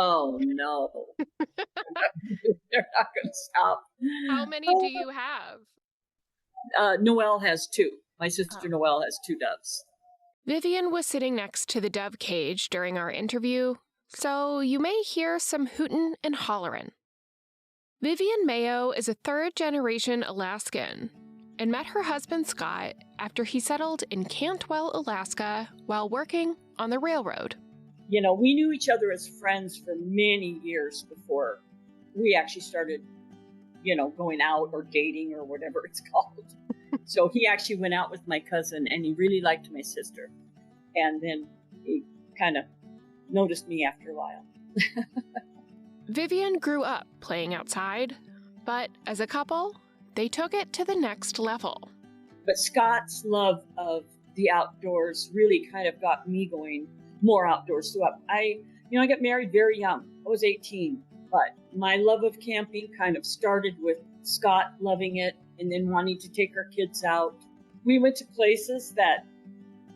Oh, no. They're not going to stop. How many do you have? Noelle has 2. My sister Oh. Noelle has 2 doves. Vivian was sitting next to the dove cage during our interview, so you may hear some hootin' and hollerin'. Vivian Mayo is a third-generation Alaskan and met her husband Scott after he settled in Cantwell, Alaska, while working on the railroad. You know, we knew each other as friends for many years before we actually started, going out or dating or whatever it's called. So he actually went out with my cousin, and he really liked my sister. And then he kind of noticed me after a while. Vivian grew up playing outside, but as a couple, they took it to the next level. But Scott's love of the outdoors really kind of got me going more outdoors. So I got married very young. I was 18, but my love of camping kind of started with Scott loving it and then wanting to take our kids out. We went to places that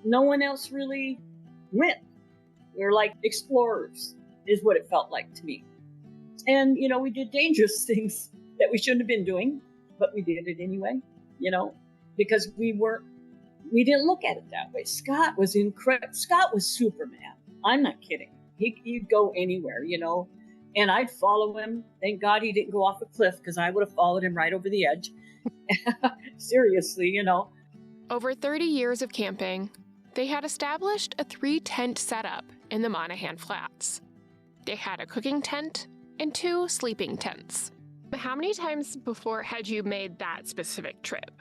no one else really went. We were like explorers, is what it felt like to me. And, we did dangerous things that we shouldn't have been doing, but we did it anyway, because we didn't look at it that way. Scott was incredible. Scott was Superman. I'm not kidding. He'd go anywhere, and I'd follow him. Thank God he didn't go off a cliff, because I would have followed him right over the edge. Seriously, Over 30 years of camping, they had established a 3-tent setup in the Monahan Flats. They had a cooking tent and 2 sleeping tents. How many times before had you made that specific trip?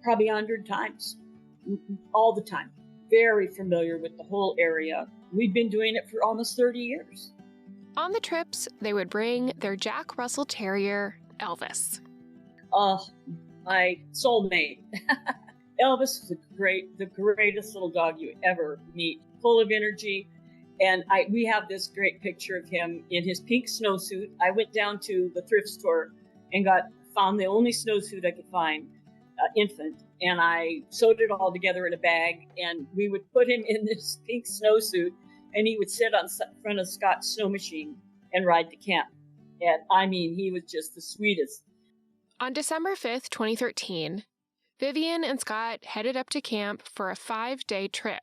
Probably 100 times. All the time. Very familiar with the whole area. We've been doing it for almost 30 years. On the trips, they would bring their Jack Russell Terrier, Elvis. Oh, my soulmate. Elvis was the greatest little dog you ever meet. Full of energy. And we have this great picture of him in his pink snowsuit. I went down to the thrift store and found the only snowsuit I could find, infant, and I sewed it all together in a bag, and we would put him in this pink snowsuit, and he would sit on front of Scott's snow machine and ride to camp. And I mean, he was just the sweetest. On December 5th, 2013, Vivian and Scott headed up to camp for a 5-day trip.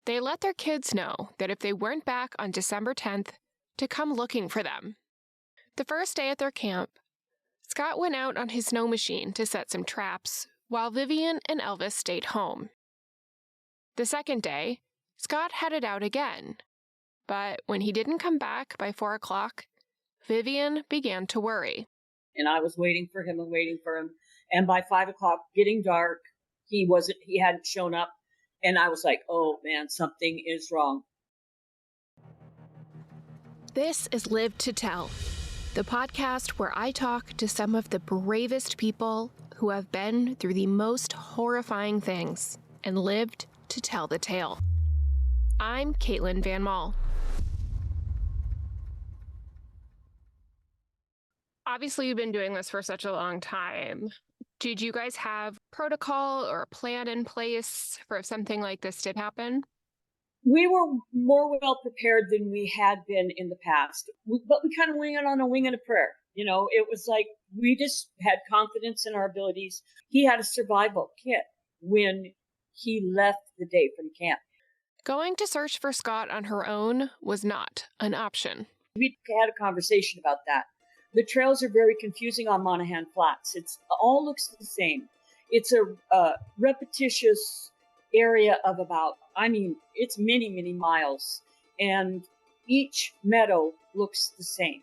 They let their kids know that if they weren't back on December 10th, to come looking for them. The first day at their camp, Scott went out on his snow machine to set some traps, while Vivian and Elvis stayed home. The second day, Scott headed out again, but when he didn't come back by 4 o'clock, Vivian began to worry. And I was waiting for him, and by 5 o'clock, getting dark, he hadn't shown up. And I was like, oh man, something is wrong. This is Live to Tell, the podcast where I talk to some of the bravest people who have been through the most horrifying things and lived to tell the tale. I'm Caitlin Van Mall. Obviously, you've been doing this for such a long time. Did you guys have protocol or a plan in place for if something like this did happen? We were more well prepared than we had been in the past, but we kind of wing it on a wing and a prayer. It was like we just had confidence in our abilities. He had a survival kit when he left the day from camp. Going to search for Scott on her own was not an option. We had a conversation about that. The trails are very confusing on Monahan Flats. It all looks the same. It's a repetitious area of it's many, many miles. And each meadow looks the same.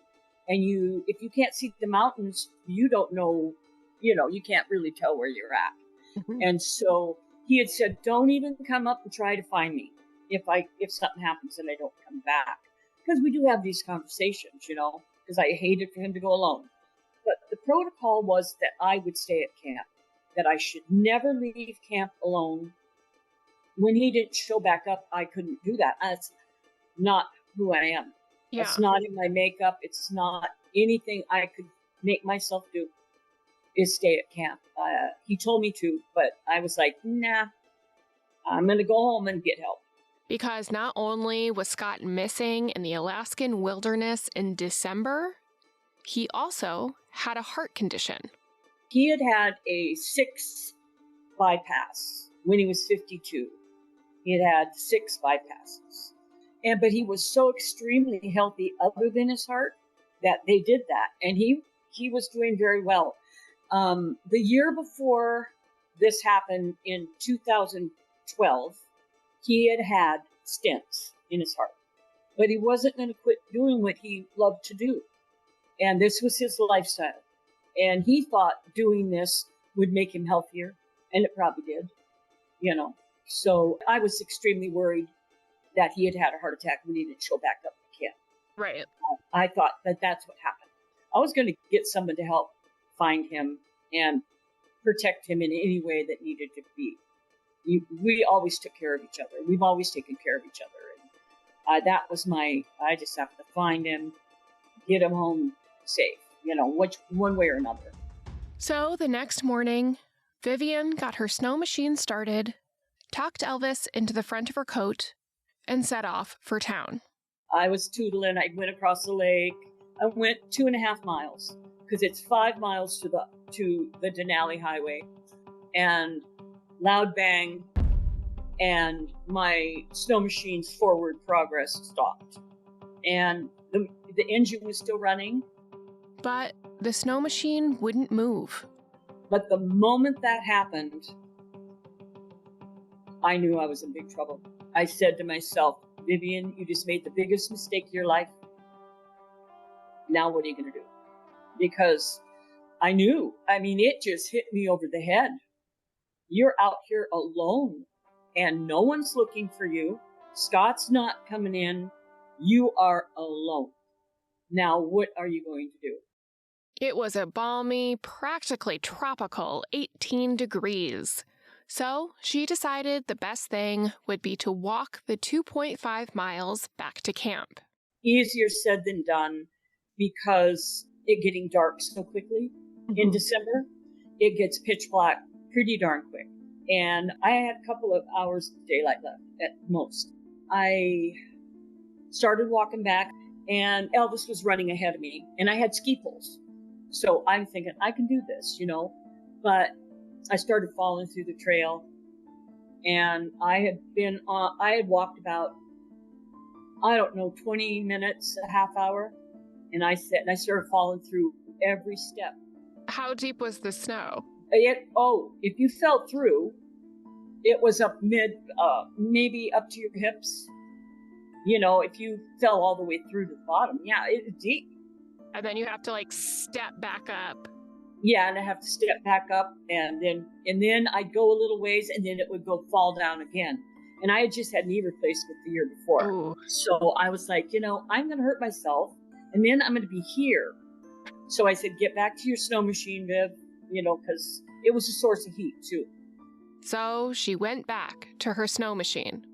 And if you can't see the mountains, you don't know, you can't really tell where you're at. Mm-hmm. And so he had said, don't even come up and try to find me if something happens and I don't come back. Because we do have these conversations, because I hated for him to go alone. But the protocol was that I would stay at camp, that I should never leave camp alone. When he didn't show back up, I couldn't do that. That's not who I am. Yeah. It's not in my makeup. It's not anything I could make myself do, is stay at camp. He told me to, but I was like, nah, I'm going to go home and get help. Because not only was Scott missing in the Alaskan wilderness in December, he also had a heart condition. He had had a 6 bypass when he was 52. He had had 6 bypasses. But he was so extremely healthy other than his heart that they did that. And he was doing very well. The year before this happened in 2012, he had had stents in his heart. But he wasn't going to quit doing what he loved to do. And this was his lifestyle. And he thought doing this would make him healthier. And it probably did, So I was extremely worried that he had had a heart attack when he didn't show back up to camp. Right. I thought that that's what happened. I was going to get someone to help find him and protect him in any way that needed to be. We always took care of each other. We've always taken care of each other. And that was I just have to find him, get him home safe, one way or another. So the next morning, Vivian got her snow machine started, tucked Elvis into the front of her coat, and set off for town. I was tootling. I went across the lake. I went 2.5 miles because it's 5 miles to the Denali Highway, and loud bang, and my snow machine's forward progress stopped, and the engine was still running, but the snow machine wouldn't move. But the moment that happened, I knew I was in big trouble. I said to myself, Vivian, you just made the biggest mistake of your life. Now what are you going to do? Because I knew. It just hit me over the head. You're out here alone, and no one's looking for you. Scott's not coming in. You are alone. Now what are you going to do? It was a balmy, practically tropical 18 degrees. So she decided the best thing would be to walk the 2.5 miles back to camp. Easier said than done, because it getting dark so quickly in December, it gets pitch black pretty darn quick. And I had a couple of hours of daylight left at most. I started walking back, and Elvis was running ahead of me, and I had ski poles. So I'm thinking, I can do this, but I started falling through the trail, and I had walked about, 20 minutes, a half hour, and I started falling through every step. How deep was the snow? If you fell through, it was up maybe up to your hips. If you fell all the way through to the bottom, yeah, it's deep. And then you have to step back up. Yeah, and I have to step back up, and then I'd go a little ways, and then it would fall down again. And I had just had knee replacement the year before. Ooh. So I was like, I'm going to hurt myself, and then I'm going to be here. So I said, get back to your snow machine, Viv, because it was a source of heat too. So she went back to her snow machine.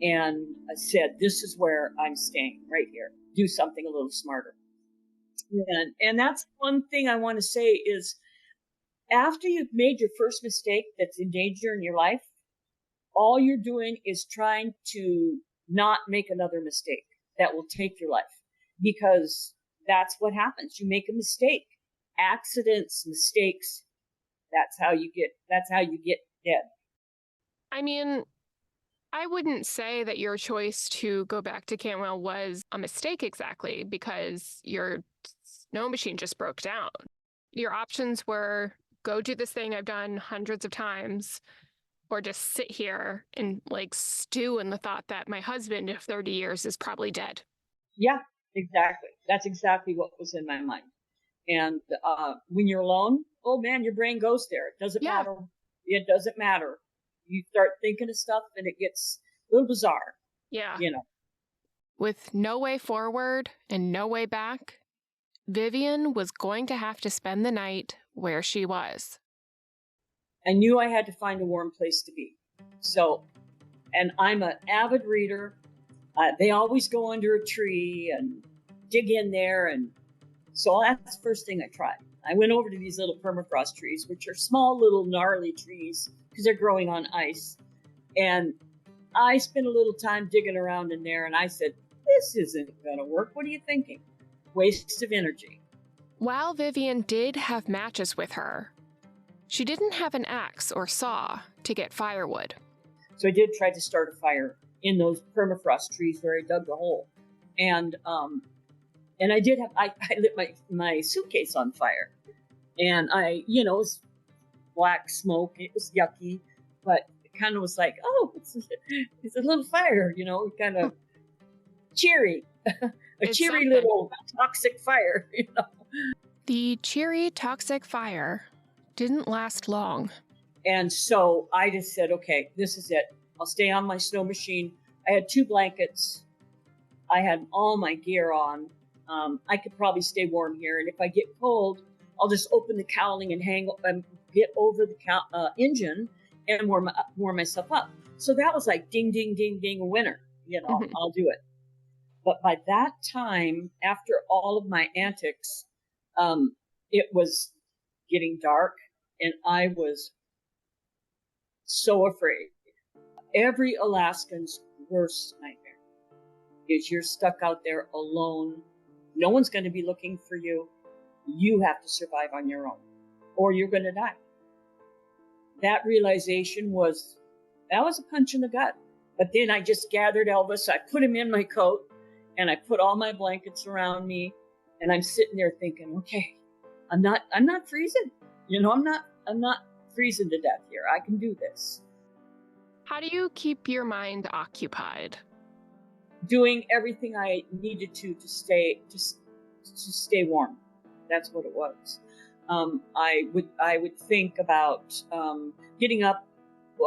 And I said, this is where I'm staying, right here. Do something a little smarter. And that's one thing I want to say is, after you've made your first mistake that's in danger in your life, all you're doing is trying to not make another mistake that will take your life, because that's what happens. You make a mistake. Accidents, mistakes, that's how you get dead. I wouldn't say that your choice to go back to Cantwell was a mistake exactly, because your snow machine just broke down. Your options were go do this thing I've done hundreds of times, or just sit here and stew in the thought that my husband of 30 years is probably dead. Yeah, exactly. That's exactly what was in my mind. And when you're alone, oh man, your brain goes there. It doesn't matter. It doesn't matter. You start thinking of stuff and it gets a little bizarre. Yeah. With no way forward and no way back, Vivian was going to have to spend the night where she was. I knew I had to find a warm place to be. So, and I'm an avid reader. They always go under a tree and dig in there. And so that's the first thing I tried. I went over to these little permafrost trees, which are small, little gnarly trees because they're growing on ice. And I spent a little time digging around in there, and I said, this isn't going to work. What are you thinking? Waste of energy. While Vivian did have matches with her, she didn't have an axe or saw to get firewood. So I did try to start a fire in those permafrost trees where I dug the hole. And I did have, I lit my suitcase on fire. And it was black smoke. It was yucky, but it kind of was like, oh, it's a little fire, kind of cheery. A cheery something. Little toxic fire, The cheery, toxic fire didn't last long. And so I just said, okay, this is it. I'll stay on my snow machine. I had 2 blankets. I had all my gear on. I could probably stay warm here. And if I get cold, I'll just open the cowling and get over the engine and warm myself up. So that was like ding, ding, ding, ding, winter. I'll do it. But by that time, after all of my antics, it was getting dark, and I was so afraid. Every Alaskan's worst nightmare is you're stuck out there alone. No one's going to be looking for you. You have to survive on your own, or you're going to die. That realization was a punch in the gut. But then I just gathered Elvis. I put him in my coat, and I put all my blankets around me, and I'm sitting there thinking, okay, I'm not freezing. I'm not freezing to death here. I can do this. How do you keep your mind occupied? Doing everything I needed to stay warm. That's what it was. I would think about getting up,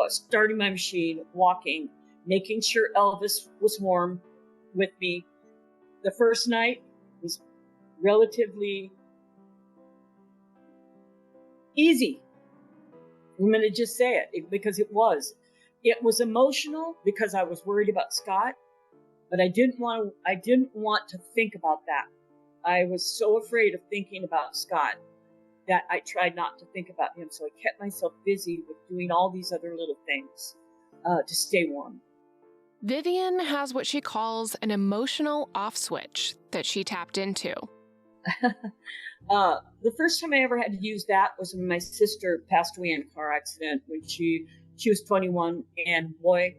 starting my machine, walking, making sure Elvis was warm with me. The first night was relatively easy. I'm going to just say it because it was. It was emotional because I was worried about Scott, but I didn't want to think about that. I was so afraid of thinking about Scott that I tried not to think about him. So I kept myself busy with doing all these other little things to stay warm. Vivian has what she calls an emotional off switch that she tapped into. The first time I ever had to use that was when my sister passed away in a car accident when she was 21, and boy,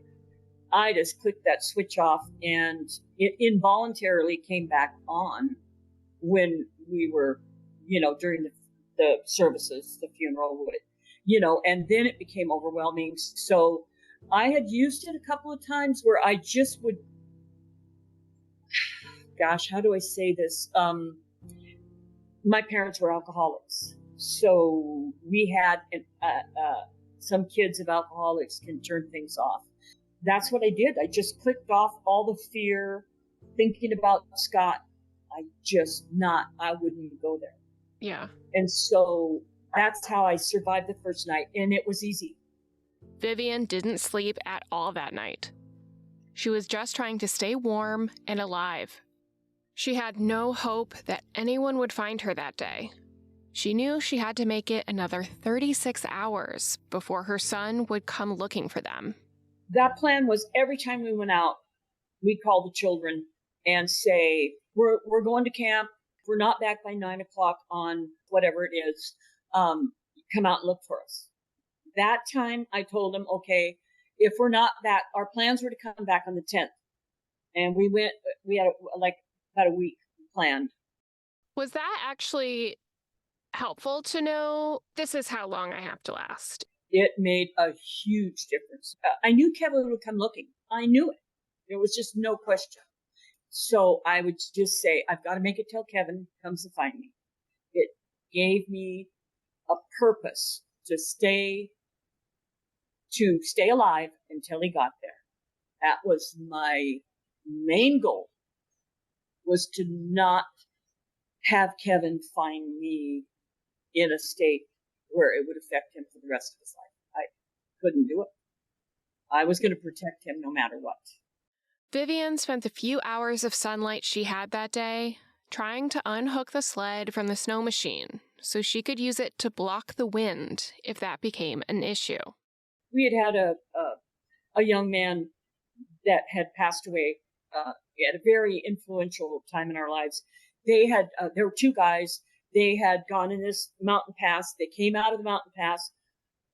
I just clicked that switch off, and it involuntarily came back on when we were, during the services, the funeral, and then it became overwhelming. So I had used it a couple of times where I just would, gosh, how do I say this? My parents were alcoholics. So we had some kids of alcoholics can turn things off. That's what I did. I just clicked off all the fear, thinking about Scott. I wouldn't even go there. Yeah. And so that's how I survived the first night, and it was easy. Vivian didn't sleep at all that night. She was just trying to stay warm and alive. She had no hope that anyone would find her that day. She knew she had to make it another 36 hours before her son would come looking for them. That plan was every time we went out, we'd call the children and say, we're going to camp. If we're not back by 9 o'clock on whatever it is, come out and look for us. That time I told them, okay, if we're not back, our plans were to come back on the 10th. And we had about a week planned. Was that actually helpful to know this is how long I have to last? It made a huge difference. I knew Kevin would come looking. I knew it. There was just no question. So I would just say, I've got to make it till Kevin comes to find me. It gave me a purpose to stay alive until he got there. That was my main goal, was to not have Kevin find me in a state where it would affect him for the rest of his life. I couldn't do it. I was going to protect him no matter what. Vivian spent the few hours of sunlight she had that day trying to unhook the sled from the snow machine so she could use it to block the wind if that became an issue. We had a young man that had passed away at a very influential time in our lives. They had, there were two guys. They had gone in this mountain pass. They came out of the mountain pass,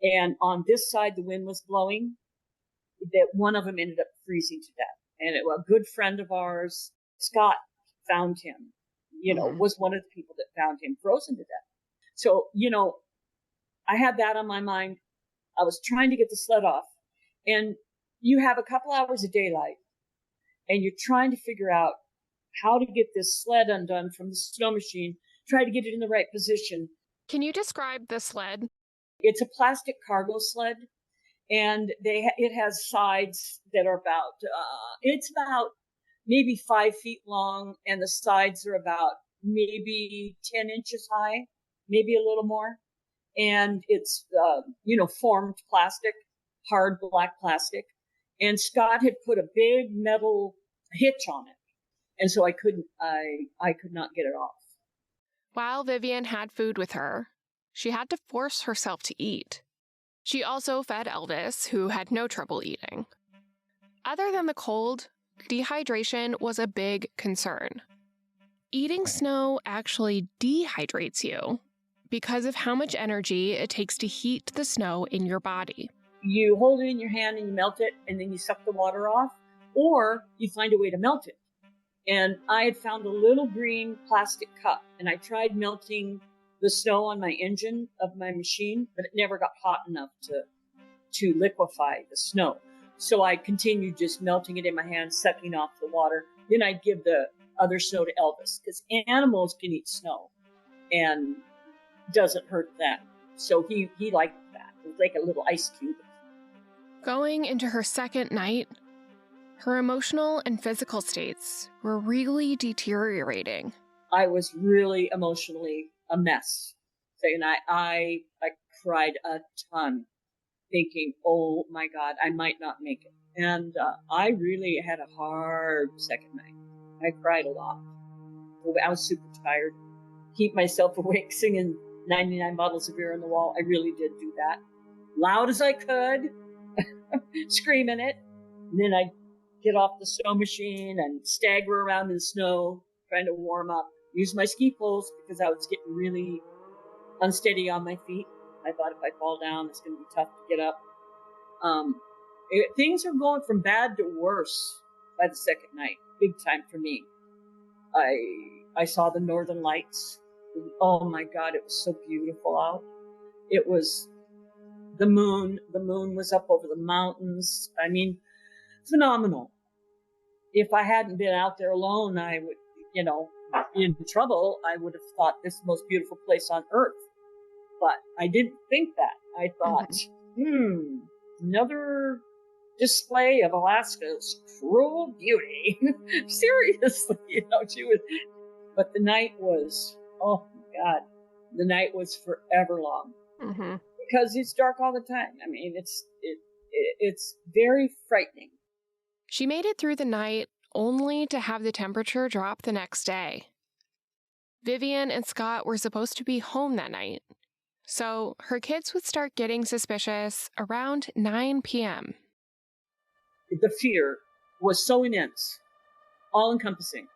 and on this side, the wind was blowing. That one of them ended up freezing to death. And a good friend of ours, Scott, found him, was one of the people that found him frozen to death. So, I had that on my mind. I was trying to get the sled off, and you have a couple hours of daylight, and you're trying to figure out how to get this sled undone from the snow machine, try to get it in the right position. Can you describe the sled? It's a plastic cargo sled, and it has sides that are it's about maybe 5 feet long, and the sides are about maybe 10 inches high, maybe a little more. And it's, formed plastic, hard black plastic. And Scott had put a big metal hitch on it. And so I could not get it off. While Vivian had food with her, she had to force herself to eat. She also fed Elvis, who had no trouble eating. Other than the cold, dehydration was a big concern. Eating snow actually dehydrates you because of how much energy it takes to heat the snow in your body. You hold it in your hand and you melt it, and then you suck the water off, or you find a way to melt it. And I had found a little green plastic cup, and I tried melting the snow on my engine of my machine, but it never got hot enough to liquefy the snow. So I continued just melting it in my hand, sucking off the water. Then I'd give the other snow to Elvis, because animals can eat snow and doesn't hurt them. So he liked that. It was like a little ice cube. Going into her second night, her emotional and physical states were really deteriorating. I was really emotionally a mess. And I cried a ton, thinking, oh my God, I might not make it. And I really had a hard second night. I cried a lot. I was super tired. Keep myself awake singing 99 Bottles of Beer on the Wall. I really did do that. Loud as I could, screaming it. And then I'd get off the snow machine and stagger around in the snow, trying to warm up. Use my ski poles because I was getting really unsteady on my feet. I thought if I fall down, it's going to be tough to get up. Things are going from bad to worse by the second night. Big time for me. I saw the northern lights. Oh my God, it was so beautiful out. It was the moon. The moon was up over the mountains. I mean, phenomenal. If I hadn't been out there alone, I would, in trouble. I would have thought this is the most beautiful place on earth. But I didn't think that. I thought, another display of Alaska's cruel beauty. Seriously, she was. But the night was, oh my God, the night was forever long. Because it's dark all the time. I mean, it's very frightening. She made it through the night only to have the temperature drop the next day. Vivian and Scott were supposed to be home that night, so her kids would start getting suspicious around 9 p.m. The fear was so immense, all-encompassing.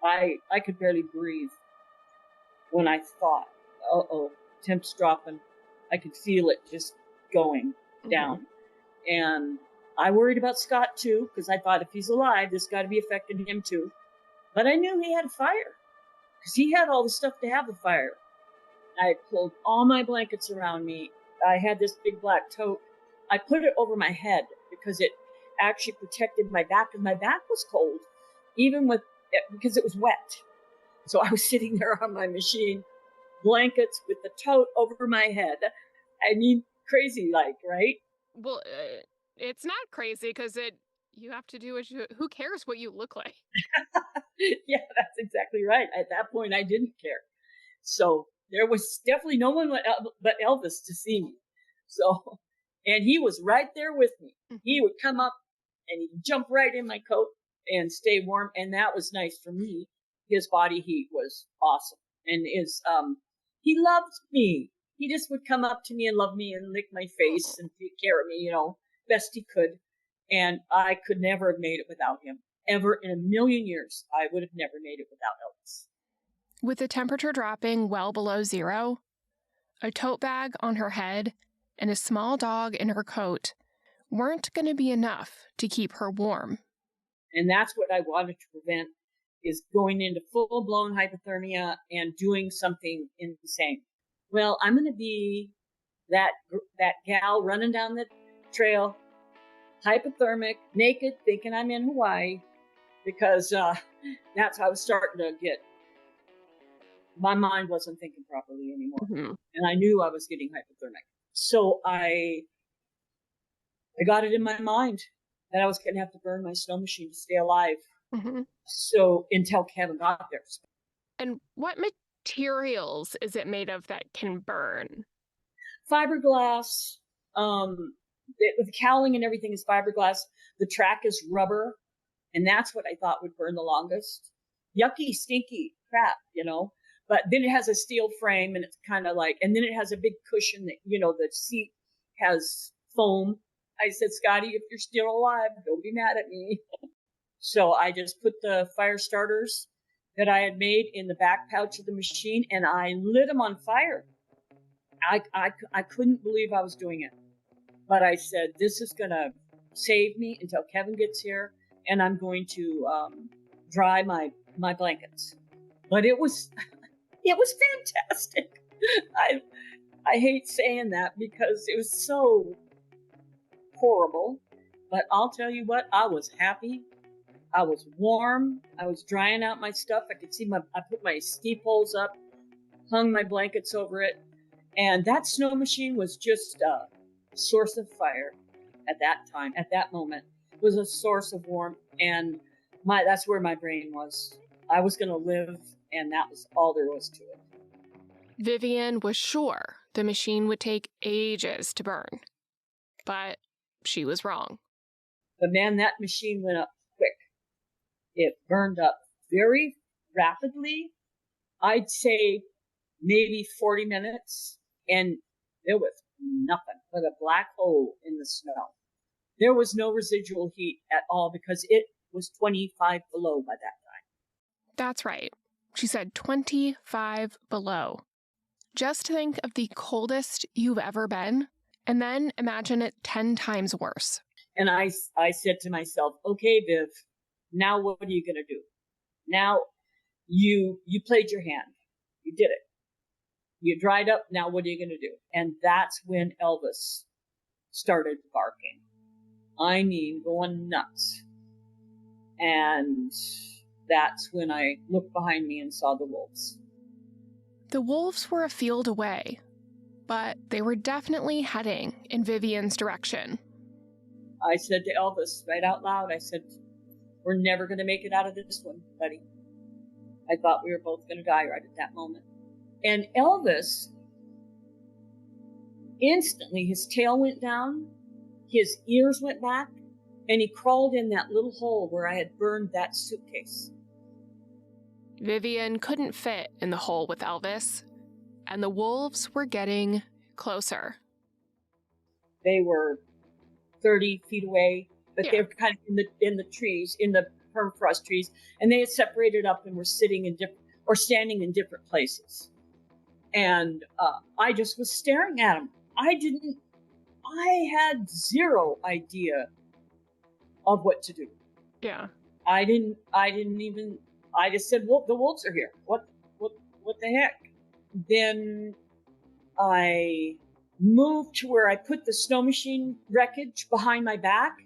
I could barely breathe when I thought, temps dropping. I could feel it just going down. And I worried about Scott too, because I thought if he's alive, this got to be affecting him too. But I knew he had a fire, because he had all the stuff to have a fire. I pulled all my blankets around me. I had this big black tote. I put it over my head because it actually protected my back, and my back was cold, because it was wet. So I was sitting there on my machine, blankets with the tote over my head. I mean, crazy like, right? Well, it's not crazy because you have to do who cares what you look like? Yeah, that's exactly right. At that point, I didn't care. So there was definitely no one but Elvis to see me. So, and he was right there with me. He would come up and he'd jump right in my coat and stay warm. And that was nice for me. His body heat was awesome. And he loved me. He just would come up to me and love me and lick my face and take care of me, best he could. And I could never have made it without him. Ever in a million years, I would have never made it without Elvis. With the temperature dropping well below zero, a tote bag on her head, and a small dog in her coat weren't going to be enough to keep her warm. And that's what I wanted to prevent, is going into full-blown hypothermia and doing something insane. Well, I'm going to be that gal running down the trail, hypothermic, naked, thinking I'm in Hawaii, because that's how I was starting to get. My mind wasn't thinking properly anymore. Mm-hmm. And I knew I was getting hypothermic. So I got it in my mind that I was going to have to burn my snow machine to stay alive. Mm-hmm. So until Kevin got there. And what materials is it made of that can burn? Fiberglass. The cowling and everything is fiberglass. The track is rubber. And that's what I thought would burn the longest. Yucky, stinky crap, But then it has a steel frame, and it's kind of like, and then it has a big cushion that, the seat has foam. I said, Scotty, if you're still alive, don't be mad at me. So I just put the fire starters that I had made in the back pouch of the machine, and I lit them on fire. I couldn't believe I was doing it. But I said, this is going to save me until Kevin gets here, and I'm going to dry my blankets. But it was fantastic. I hate saying that because it was so horrible. But I'll tell you what, I was happy. I was warm. I was drying out my stuff. I could see I put my ski poles up, hung my blankets over it. And that snow machine was just a source of fire at that time, at that moment. It was a source of warmth. And that's where my brain was. I was going to live, and that was all there was to it. Vivian was sure the machine would take ages to burn. But she was wrong. But man, that machine went up quick. It burned up very rapidly. I'd say maybe 40 minutes, and there was nothing but a black hole in the snow. There was no residual heat at all because it was 25 below by that time. That's right. She said 25 below. Just think of the coldest you've ever been, and then imagine it 10 times worse. And I said to myself, okay, Viv, now what are you going to do? Now you played your hand. You did it. You dried up. Now what are you going to do? And that's when Elvis started barking. I mean, going nuts. And that's when I looked behind me and saw the wolves. The wolves were a field away, but they were definitely heading in Vivian's direction. I said to Elvis right out loud, I said, we're never going to make it out of this one, buddy. I thought we were both going to die right at that moment. And Elvis, instantly, his tail went down, his ears went back, and he crawled in that little hole where I had burned that suitcase. Vivian couldn't fit in the hole with Elvis, and the wolves were getting closer. They were 30 feet away, but they were kind of in the trees, in the permafrost trees, and they had separated up and were standing in different places. And I just was staring at them. I had zero idea of what to do. Yeah. I just said, well, the wolves are here. What the heck? Then I moved to where I put the snow machine wreckage behind my back.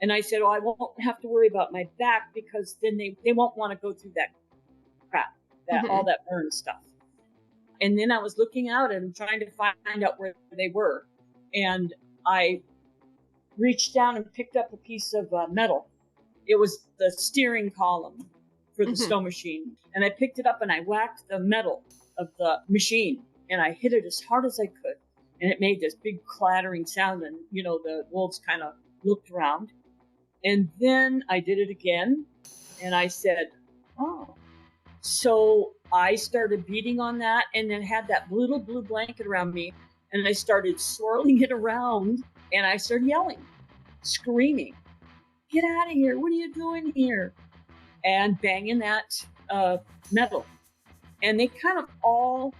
And I said, I won't have to worry about my back because then they won't want to go through that crap, all that burn stuff. And then I was looking out and trying to find out where they were. And I reached down and picked up a piece of metal. It was the steering column for the snow machine. And I picked it up and I whacked the metal of the machine. And I hit it as hard as I could. And it made this big clattering sound. And, the wolves kind of looked around. And then I did it again. And I said, oh. So I started beating on that and then had that little blue blanket around me. And I started swirling it around and I started yelling, screaming. get out of here. What are you doing here? And banging that metal. And they kind of all,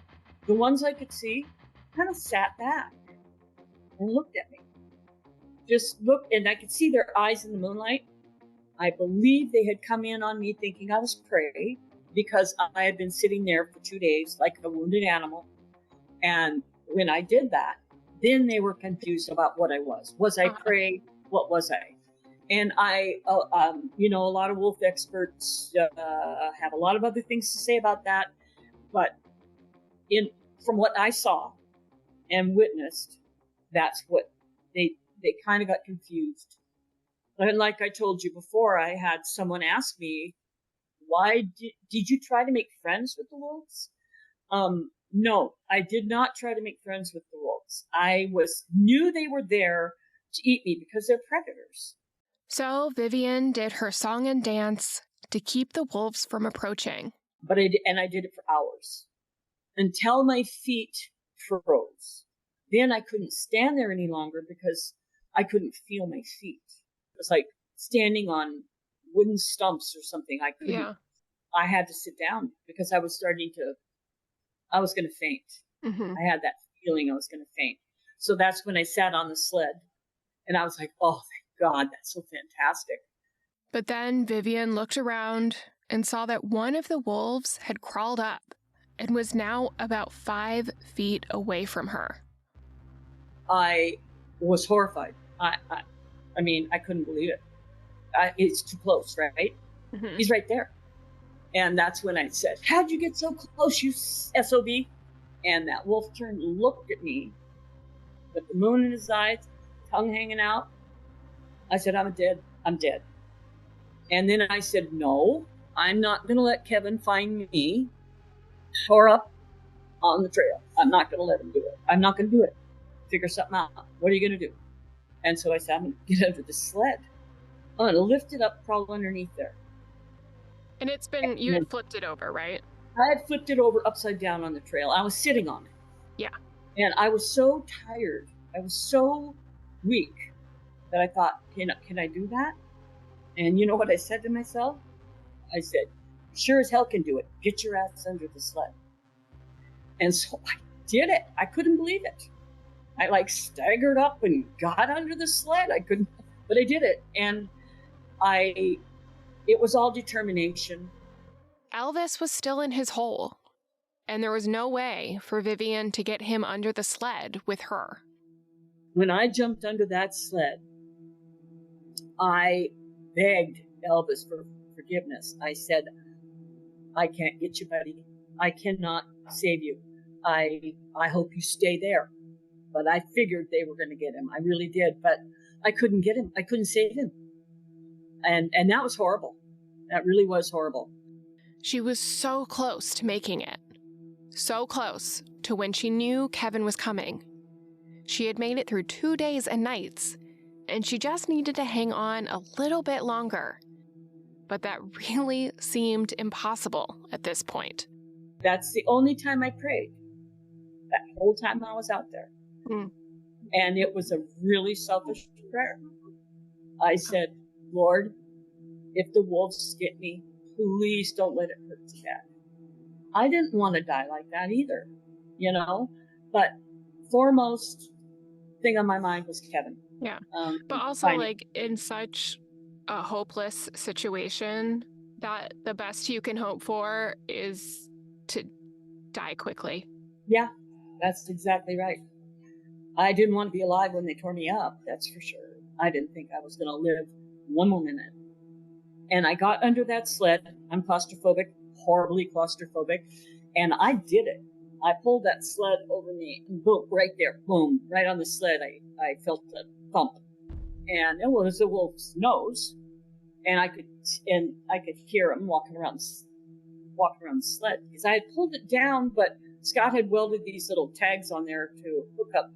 the ones I could see, kind of sat back and looked at me. Just looked, and I could see their eyes in the moonlight. I believe they had come in on me thinking I was prey because I had been sitting there for 2 days like a wounded animal. And when I did that, then they were confused about what I was. Was I prey? What was I? And I, a lot of wolf experts have a lot of other things to say about that. But from what I saw and witnessed, that's what they kind of got confused. And like I told you before, I had someone ask me, why did you try to make friends with the wolves? No, I did not try to make friends with the wolves. I knew they were there to eat me because they're predators. So Vivian did her song and dance to keep the wolves from approaching. But I did it for hours until my feet froze. Then I couldn't stand there any longer because I couldn't feel my feet. It was like standing on wooden stumps or something. I couldn't. Yeah. I had to sit down because I was going to faint. Mm-hmm. I had that feeling I was going to faint. So that's when I sat on the sled and I was like, oh, thank God, that's so fantastic. But then Vivian looked around and saw that one of the wolves had crawled up and was now about 5 feet away from her. I was horrified. I mean, I couldn't believe it. It's too close, right? Mm-hmm. He's right there. And that's when I said, how'd you get so close, you SOB? And that wolf turned and looked at me with the moon in his eyes, tongue hanging out. I said, I'm dead. And then I said, no, I'm not going to let Kevin find me tore up on the trail. I'm not going to let him do it. I'm not going to do it. Figure something out. What are you going to do? And so I said, I'm going to get under the sled. I'm going to lift it up, crawl underneath there. And you had flipped it over, right? I had flipped it over upside down on the trail. I was sitting on it. Yeah. And I was so tired. I was so weak that I thought, can I do that? And you know what I said to myself? I said, sure as hell can do it. Get your ass under the sled. And so I did it. I couldn't believe it. I staggered up and got under the sled. I couldn't, but I did it. And it was all determination. Elvis was still in his hole, and there was no way for Vivian to get him under the sled with her. When I jumped under that sled, I begged Elvis for forgiveness. I said, I can't get you, buddy. I cannot save you. I hope you stay there. But I figured they were going to get him. I really did. But I couldn't get him. I couldn't save him. And that was horrible. That really was horrible. She was so close to making it. So close to when she knew Kevin was coming. She had made it through 2 days and nights, and she just needed to hang on a little bit longer. But that really seemed impossible at this point. That's the only time I prayed. That whole time I was out there. Mm. And it was a really selfish prayer. I said, Lord, if the wolves get me, please don't let it hurt to death. I didn't want to die like that either, but foremost thing on my mind was Kevin. Yeah. But also in such a hopeless situation, that the best you can hope for is to die quickly. Yeah, that's exactly right. I didn't want to be alive when they tore me up, that's for sure. I didn't think I was going to live one more minute. And I got under that sled. I'm claustrophobic, horribly claustrophobic. And I did it. I pulled that sled over me and boom, right there, boom, right on the sled. I felt a thump. And it was a wolf's nose. And I could hear him walking around the sled. Because I had pulled it down, but Scott had welded these little tags on there to hook up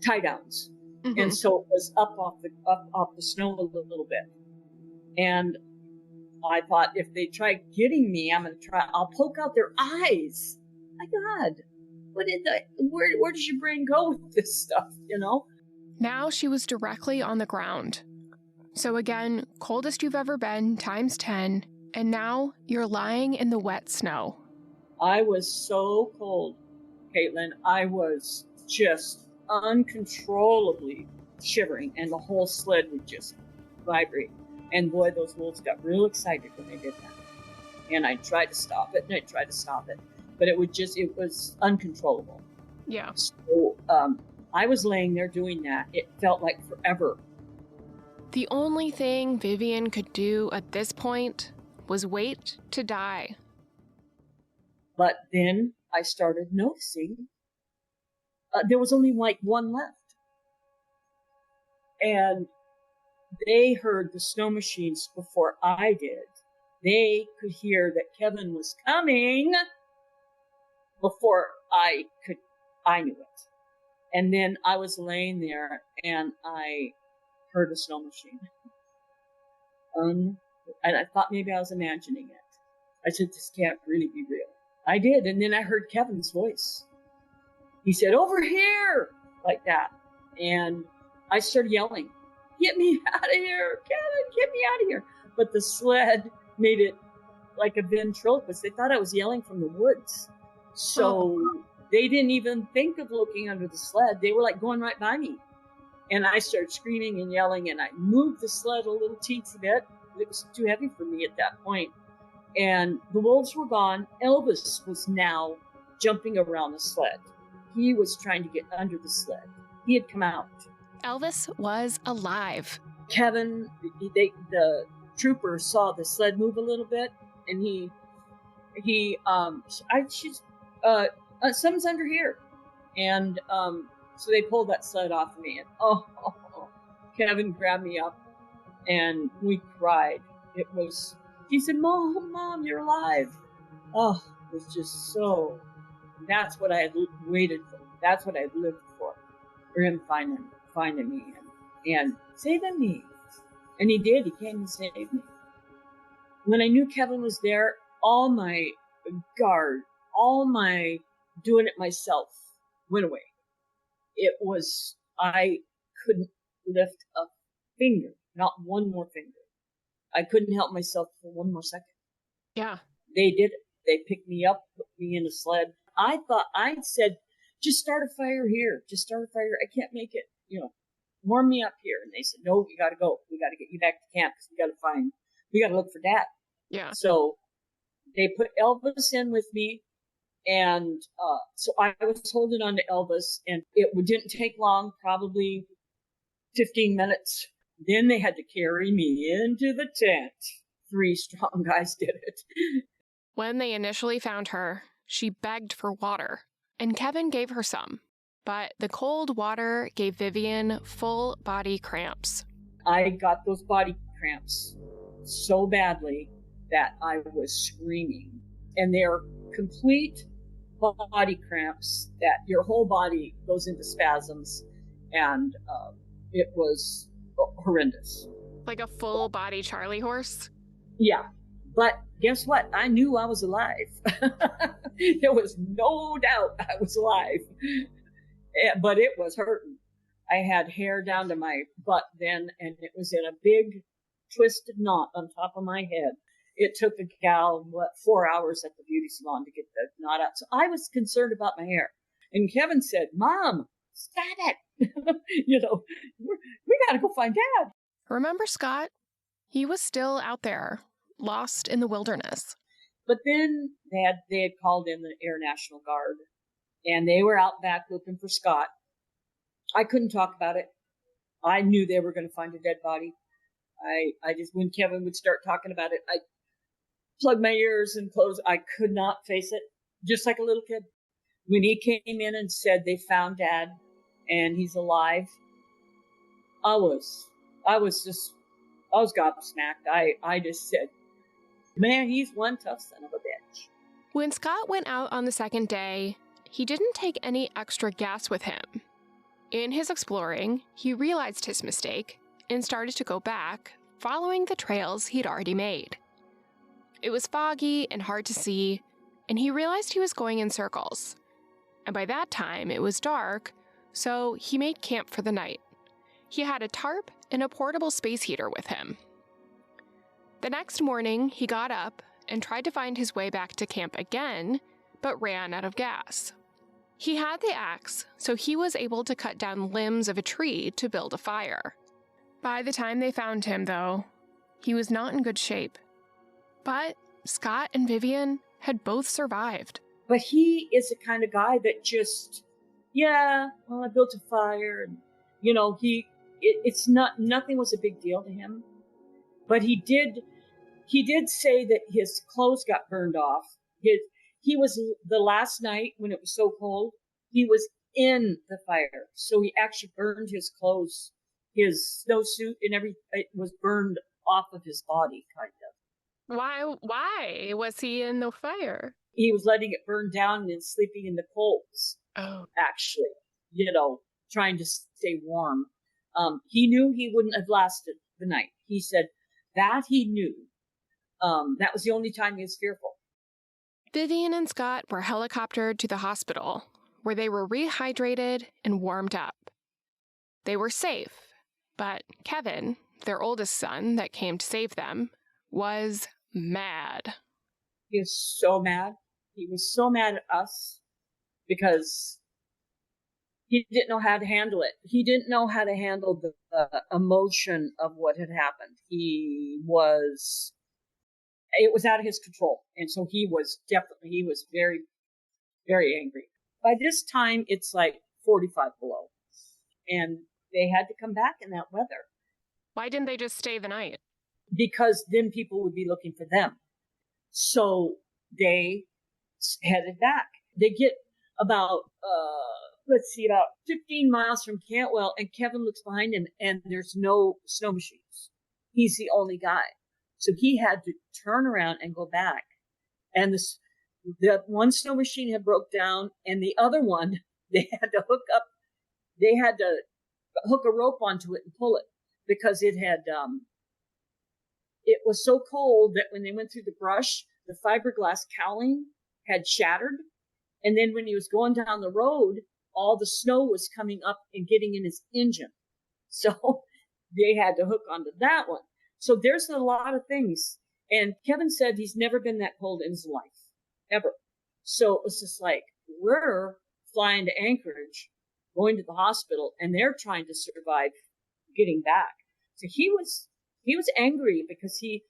tie downs. Mm-hmm. And so it was up off the snow a little bit. And I thought, if they try getting me, I'll poke out their eyes. My God, where does your brain go with this stuff, Now she was directly on the ground. So again, coldest you've ever been, times 10, and now you're lying in the wet snow. I was so cold, Caitlin. I was just uncontrollably shivering, and the whole sled would just vibrate. And boy, those wolves got real excited when they did that. And I tried to stop it, but it was uncontrollable. Yeah. So I was laying there doing that. It felt like forever. The only thing Vivian could do at this point was wait to die. But then I started noticing there was only like one left. And they heard the snow machines before I did. They could hear that Kevin was coming before I knew it. And then I was laying there and I heard a snow machine. And I thought maybe I was imagining it. I said, this can't really be real. I did. And then I heard Kevin's voice. He said, over here, like that. And I started yelling, get me out of here, Kevin, get me out of here. But the sled made it like a ventriloquist. They thought I was yelling from the woods. So they didn't even think of looking under the sled. They were like going right by me. And I started screaming and yelling, and I moved the sled a little teensy bit. It was too heavy for me at that point. And the wolves were gone. Elvis was now jumping around the sled. He was trying to get under the sled. He had come out. Elvis was alive. Kevin, the trooper saw the sled move a little bit, and someone's under here. And so they pulled that sled off of me, and Kevin grabbed me up, and we cried. He said, Mom, you're alive. Oh, it was just so, that's what I had waited for. That's what I had lived for him finding me and saving me. And he did. He came and saved me. When I knew Kevin was there, all my guard, all my doing it myself went away. I couldn't lift a finger, not one more finger. I couldn't help myself for one more second. Yeah. They did it. They picked me up, put me in a sled. I said, just start a fire here. Just start a fire. I can't make it, warm me up here. And they said, no, we got to go. We got to get you back to camp because we got to look for Dad. Yeah. So they put Elvis in with me. And so I was holding on to Elvis, and it didn't take long, probably 15 minutes. Then they had to carry me into the tent. 3 strong guys did it. When they initially found her, she begged for water, and Kevin gave her some. But the cold water gave Vivian full body cramps. I got those body cramps so badly that I was screaming. And they're complete body cramps that your whole body goes into spasms. And it was horrendous. Like a full body Charlie horse? Yeah. But guess what? I knew I was alive. There was no doubt I was alive. But it was hurting. I had hair down to my butt then, and it was in a big twisted knot on top of my head. It took a gal, 4 hours at the beauty salon to get the knot out. So I was concerned about my hair. And Kevin said, Mom, stop it. We got to go find Dad. Remember Scott? He was still out there, lost in the wilderness. But then they had called in the Air National Guard, and they were out back looking for Scott. I couldn't talk about it. I knew they were going to find a dead body. I just, when Kevin would start talking about it, I plugged my ears and closed. I could not face it, just like a little kid. When he came in and said they found Dad and he's alive, I was gobsmacked. I just said, man, he's one tough son of a bitch. When Scott went out on the second day, he didn't take any extra gas with him. In his exploring, he realized his mistake and started to go back, following the trails he'd already made. It was foggy and hard to see, and he realized he was going in circles. And by that time, it was dark, so he made camp for the night. He had a tarp and a portable space heater with him. The next morning, he got up and tried to find his way back to camp again, but ran out of gas. He had the axe, so he was able to cut down limbs of a tree to build a fire. By the time they found him, though, he was not in good shape. But Scott and Vivian had both survived. But he is the kind of guy that just, I built a fire. And, it's not, nothing was a big deal to him. But he did say that his clothes got burned off. He was, the last night when it was so cold, he was in the fire. So he actually burned his clothes, his snowsuit and everything. It was burned off of his body, kind of. Why was he in the fire? He was letting it burn down and sleeping in the coals. Oh. Actually, trying to stay warm. He knew he wouldn't have lasted the night. He said that he knew. That was the only time he was fearful. Vivian and Scott were helicoptered to the hospital, where they were rehydrated and warmed up. They were safe, but Kevin, their oldest son that came to save them, was mad. He was so mad. He was so mad at us because he didn't know how to handle it. He didn't know how to handle the emotion of what had happened. It was out of his control. And so he was very, very angry. By this time, it's like 45 below. And they had to come back in that weather. Why didn't they just stay the night? Because then people would be looking for them. So they headed back. They get about 15 miles from Cantwell, and Kevin looks behind him, and there's no snow machines. He's the only guy. So he had to turn around and go back. And the one snow machine had broke down, and the other one, they had to hook a rope onto it and pull it because it was so cold that when they went through the brush, the fiberglass cowling had shattered. And then when he was going down the road, all the snow was coming up and getting in his engine. So they had to hook onto that one. So there's a lot of things. And Kevin said he's never been that cold in his life, ever. So it was just like, we're flying to Anchorage, going to the hospital, and they're trying to survive getting back. So he was angry because he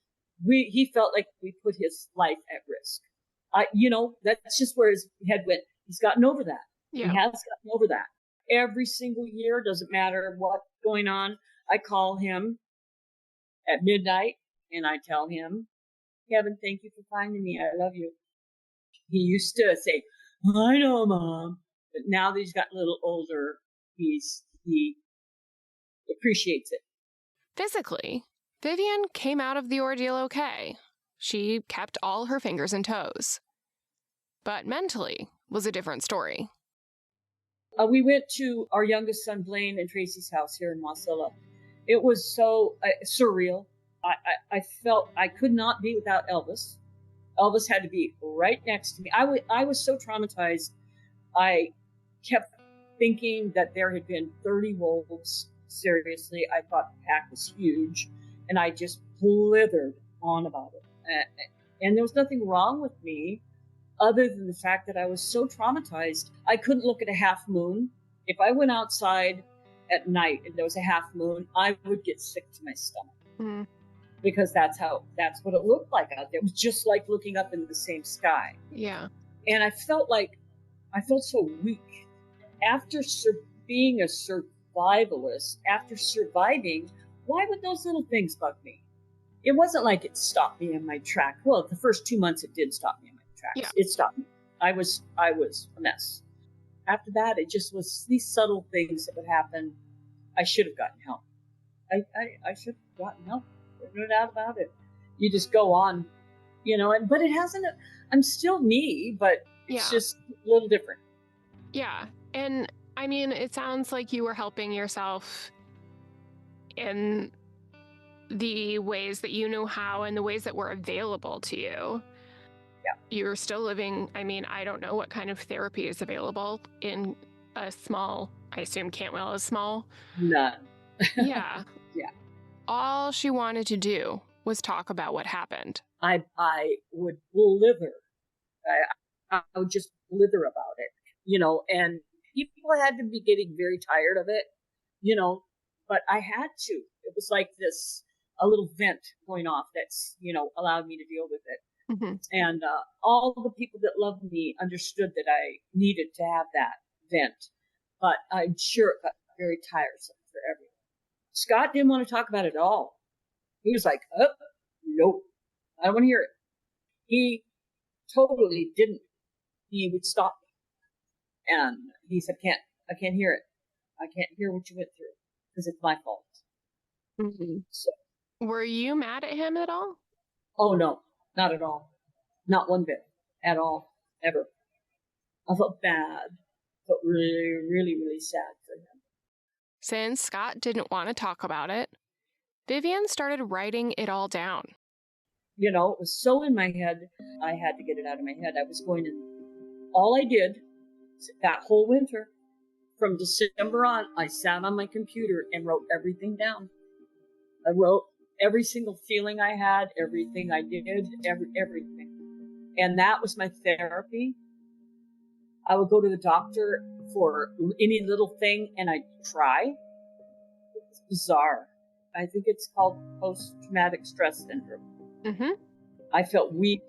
felt like we put his life at risk. That's just where his head went. He's gotten over that. Yeah. He has gotten over that. Every single year, doesn't matter what's going on, I call him at midnight and I tell him, Kevin, thank you for finding me. I love you. He used to say, I know, Mom. But now that he's gotten a little older, he appreciates it. Physically, Vivian came out of the ordeal okay. She kept all her fingers and toes. But mentally was a different story. We went to our youngest son, Blaine, and Tracy's house here in Wasilla. It was so surreal. I felt I could not be without Elvis. Elvis had to be right next to me. I was so traumatized. I kept thinking that there had been 30 wolves. Seriously, I thought the pack was huge. And I just blithered on about it. And there was nothing wrong with me other than the fact that I was so traumatized. I couldn't look at a half moon. If I went outside at night and there was a half moon, I would get sick to my stomach. Mm. Because that's what it looked like out there. It was just like looking up into the same sky. Yeah. And I felt so weak. After being a survivalist, after surviving, why would those little things bug me? It wasn't like it stopped me in my track. Well, the first 2 months it did stop me in my tracks. Yeah. It stopped me. I was a mess. After that, it just was these subtle things that would happen. I should have gotten help. I should have gotten help. There's no doubt about it. You just go on, but it hasn't. I'm still me, but it's just a little different. Yeah. And I mean, it sounds like you were helping yourself in the ways that you knew how and the ways that were available to you. Yeah. You're still living, I don't know what kind of therapy is available in a small, I assume Cantwell is small. None. Yeah. Yeah. All she wanted to do was talk about what happened. I would blither. I would just blither about it, and people had to be getting very tired of it, but I had to. It was like a little vent going off that's, allowed me to deal with it. Mm-hmm. And all the people that loved me understood that I needed to have that vent. But I'm sure it got very tiresome for everyone. Scott didn't want to talk about it at all. He was like, oh, nope, I don't want to hear it. He totally didn't. He would stop me. And he said, I can't hear it. I can't hear what you went through because it's my fault. Mm-hmm. So, were you mad at him at all? oh, no, not at all. Not one bit at all, ever. I felt bad, but really, really, really sad for him. Since Scott didn't want to talk about it, Vivian started writing it all down. It was so in my head, I had to get it out of my head. I was going to, all I did that whole winter, from December on, I sat on my computer and wrote everything down. I wrote every single feeling I had, everything I did, everything. And that was my therapy. I would go to the doctor for any little thing and I'd cry. It's bizarre. I think it's called post-traumatic stress syndrome. Mm-hmm. I felt weak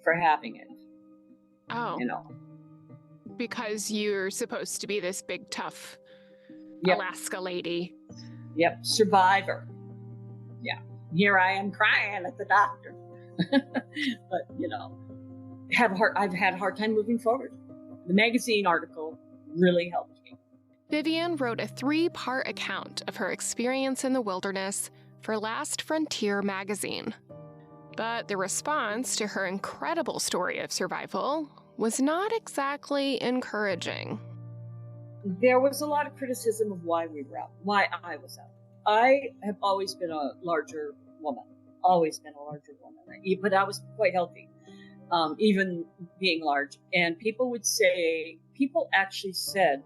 for having it. Oh. Because you're supposed to be this big, tough Alaska lady. Yep, survivor. Yeah. Here I am crying at the doctor. But, I've had a hard time moving forward. The magazine article really helped me. Vivian wrote a 3-part account of her experience in the wilderness for Last Frontier magazine. But the response to her incredible story of survival was not exactly encouraging. There was a lot of criticism of why we were out, why I was out. I have always been a larger woman, but I was quite healthy, even being large. And people actually said,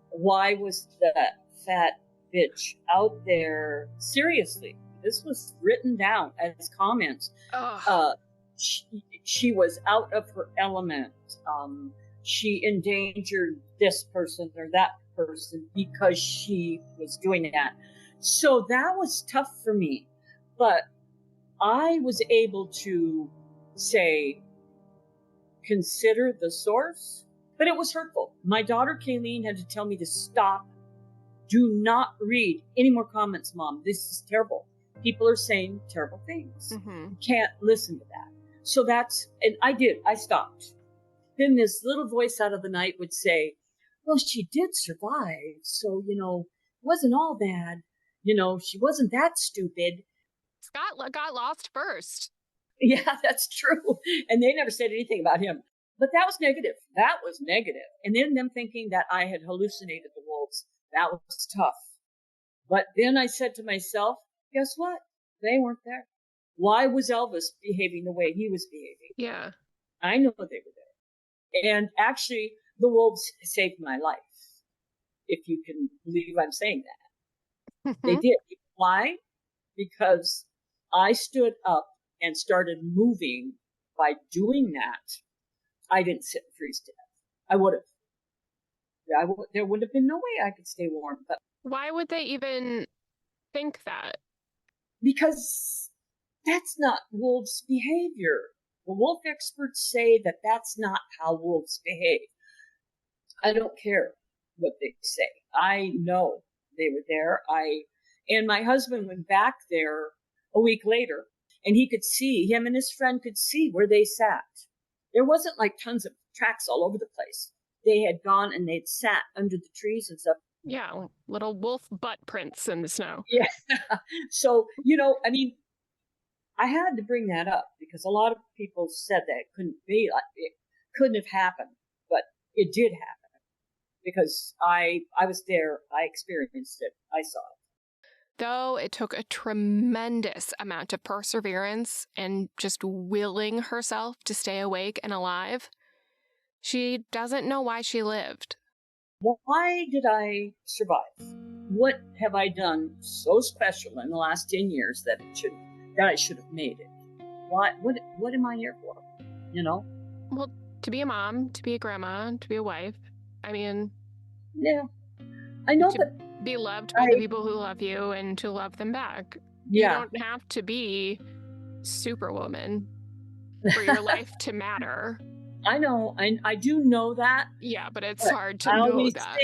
why was that fat bitch out there? Seriously, this was written down as comments. She was out of her element. She endangered this person or that person because she was doing that. So that was tough for me. But I was able to say, consider the source, but it was hurtful. My daughter Kayleen had to tell me to stop. Do not read any more comments, Mom. This is terrible. People are saying terrible things. Mm-hmm. You can't listen to that. So and I did. I stopped. Then this little voice out of the night would say, well, she did survive. So, it wasn't all bad. She wasn't that stupid. Scott got lost first. Yeah, that's true. And they never said anything about him. But that was negative. And then them thinking that I had hallucinated the wolves. That was tough. But then I said to myself, guess what? They weren't there. Why was Elvis behaving the way he was behaving? Yeah. I know they were there. And actually, the wolves saved my life, if you can believe I'm saying that. They did. Why? Because I stood up and started moving. By doing that, I didn't sit and freeze to death. I would have. There would have been no way I could stay warm. But why would they even think that? Because that's not wolves' behavior. The wolf experts say that that's not how wolves behave. I don't care what they say. I know they were there. And my husband went back there a week later, and him and his friend could see where they sat. There wasn't like tons of tracks all over the place. They had gone and they'd sat under the trees and stuff. Yeah, little wolf butt prints in the snow. Yeah. So, I had to bring that up because a lot of people said that it couldn't have happened, but it did happen because I was there. I experienced it. I saw it. Though it took a tremendous amount of perseverance and just willing herself to stay awake and alive, she doesn't know why she lived. Why did I survive? What have I done so special in the last 10 years that I should have made it? What am I here for? You know? Well, to be a mom, to be a grandma, to be a wife. I mean, Yeah. I know, to but be loved by the people who love you and to love them back. You yeah. don't have to be Superwoman for your life to matter. I know. I do know that. Yeah, but it's But hard to know that.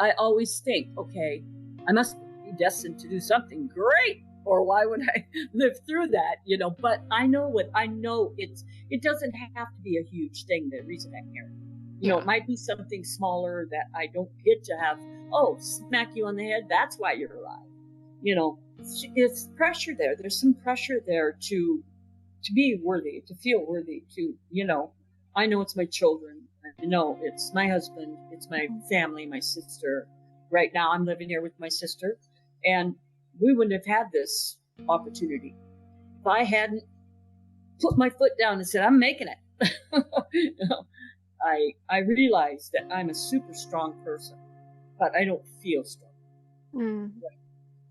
I always think, okay, I must be destined to do something great, or why would I live through that? But I know it doesn't have to be a huge thing. The reason I'm here, it might be something smaller that I don't get to have. Oh, smack you on the head. That's why you're alive. It's pressure there. There's some pressure there to be worthy, to feel worthy, I know it's my children. I know it's my husband. It's my family, my sister. Right now, I'm living here with my sister, and we wouldn't have had this opportunity if I hadn't put my foot down and said, I'm making it. I realize that I'm a super strong person, but I don't feel strong. Mm.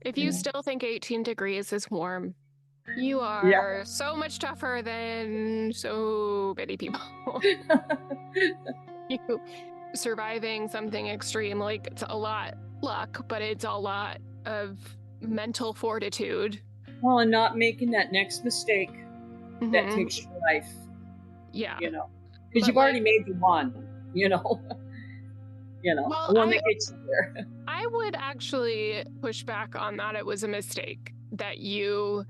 If you still think 18 degrees is warm, you are so much tougher than so many people. You surviving something extreme, like, it's a lot luck, but it's a lot of mental fortitude. Well, and not making that next mistake that takes your life. Yeah. Because you've already made the one, well, the one that gets you there. I would actually push back on that. It was a mistake that you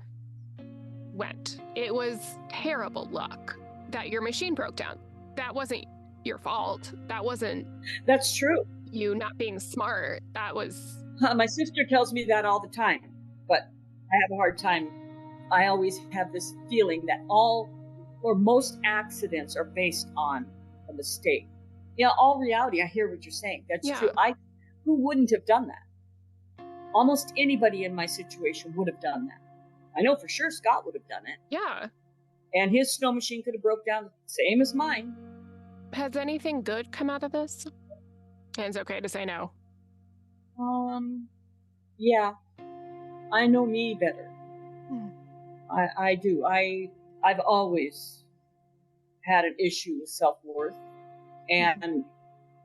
went. It was terrible luck that your machine broke down. That wasn't your fault. That's true. You not being smart. That was... My sister tells me that all the time, but I have a hard time. I always have this feeling that most accidents are based on a mistake. All reality, I hear what you're saying. That's true. Who wouldn't have done that? Almost anybody in my situation would have done that. I know for sure Scott would have done it. Yeah. And his snow machine could have broke down, same as mine. Has anything good come out of this? And it's okay to say no. Yeah. I know me better. I do. I've always had an issue with self-worth, and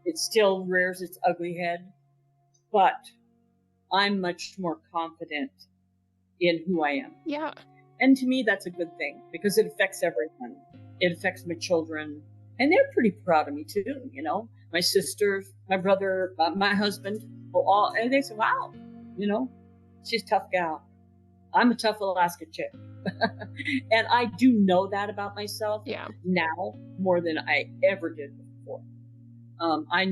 it still rears its ugly head, but I'm much more confident in who I am. Yeah. And to me, that's a good thing, because it affects everyone. It affects my children, and they're pretty proud of me too, my sisters, my brother, my husband, and they say, wow, she's a tough gal. I'm a tough Alaska chick. And I do know that about myself now more than I ever did before. I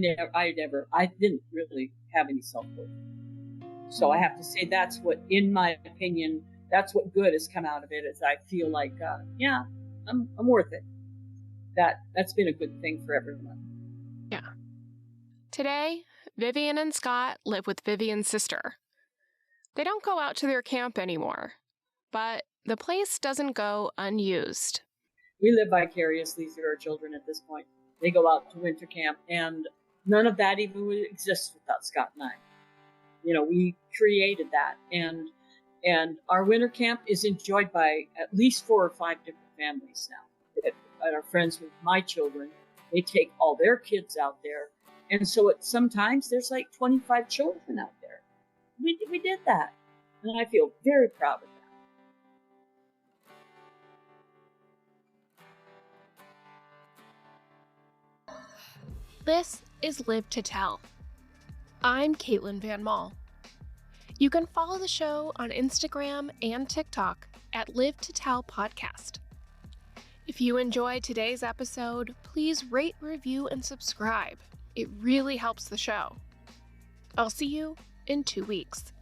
didn't really have any self-worth. So I have to say in my opinion, that's what good has come out of it, is I feel like, I'm worth it. That's been a good thing for everyone. Yeah. Today, Vivian and Scott live with Vivian's sister. They don't go out to their camp anymore, but the place doesn't go unused. We live vicariously through our children at this point. They go out to winter camp, and none of that even would exist without Scott and I. We created that, and our winter camp is enjoyed by at least 4 or 5 different families now that are friends with my children. They take all their kids out there, and so sometimes there's like 25 children out there. We did that, and I feel very proud of that. This is Live to Tell. I'm Caitlin Van Mall. You can follow the show on Instagram and TikTok at Live to Tell Podcast. If you enjoyed today's episode, please rate, review, and subscribe. It really helps the show. I'll see you in 2 weeks.